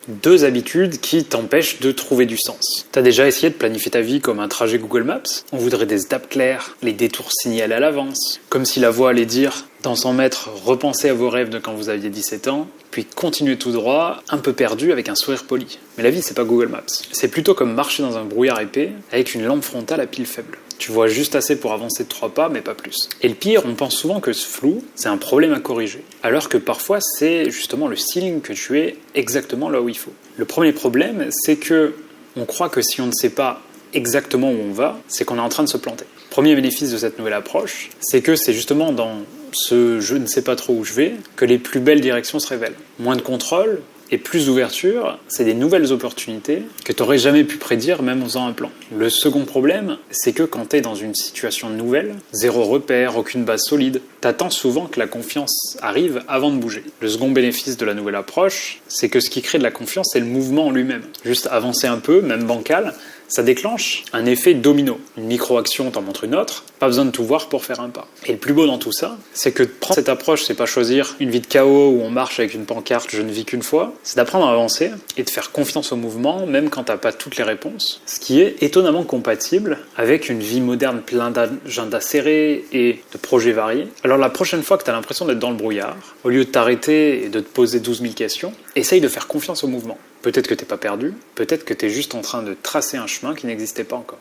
2 habitudes qui t'empêchent de trouver du sens. T'as déjà essayé de planifier ta vie comme un trajet Google Maps? On voudrait des étapes claires, les détours signalés à l'avance, comme si la voix allait dire dans 100 mètres, repensez à vos rêves de quand vous aviez 17 ans, puis continuez tout droit, un peu perdu avec un sourire poli. Mais la vie, c'est pas Google Maps. C'est plutôt comme marcher dans un brouillard épais avec une lampe frontale à pile faible. Tu vois juste assez pour avancer de 3 pas, mais pas plus. Et le pire, on pense souvent que ce flou, c'est un problème à corriger. Alors que parfois, c'est justement le signe que tu es exactement là où il faut. Le premier problème, c'est que on croit que si on ne sait pas exactement où on va, c'est qu'on est en train de se planter. Premier bénéfice de cette nouvelle approche, c'est que c'est justement dans ce « je ne sais pas trop où je vais » que les plus belles directions se révèlent. Moins de contrôle et plus d'ouverture, c'est des nouvelles opportunités que tu n'aurais jamais pu prédire même en faisant un plan. Le second problème, c'est que quand tu es dans une situation nouvelle, zéro repère, aucune base solide, t'attends souvent que la confiance arrive avant de bouger. Le second bénéfice de la nouvelle approche, c'est que ce qui crée de la confiance, c'est le mouvement en lui-même. Juste avancer un peu, même bancal, ça déclenche un effet domino. Une micro-action t'en montre une autre, pas besoin de tout voir pour faire un pas. Et le plus beau dans tout ça, c'est que prendre cette approche, c'est pas choisir une vie de chaos où on marche avec une pancarte « je ne vis qu'une fois », c'est d'apprendre à avancer et de faire confiance au mouvement, même quand t'as pas toutes les réponses, ce qui est étonnamment compatible avec une vie moderne plein d'agendas serrés et de projets variés. Alors la prochaine fois que t'as l'impression d'être dans le brouillard, au lieu de t'arrêter et de te poser 12 000 questions, essaye de faire confiance au mouvement. Peut-être que t'es pas perdu, peut-être que t'es juste en train de tracer un chemin qui n'existait pas encore.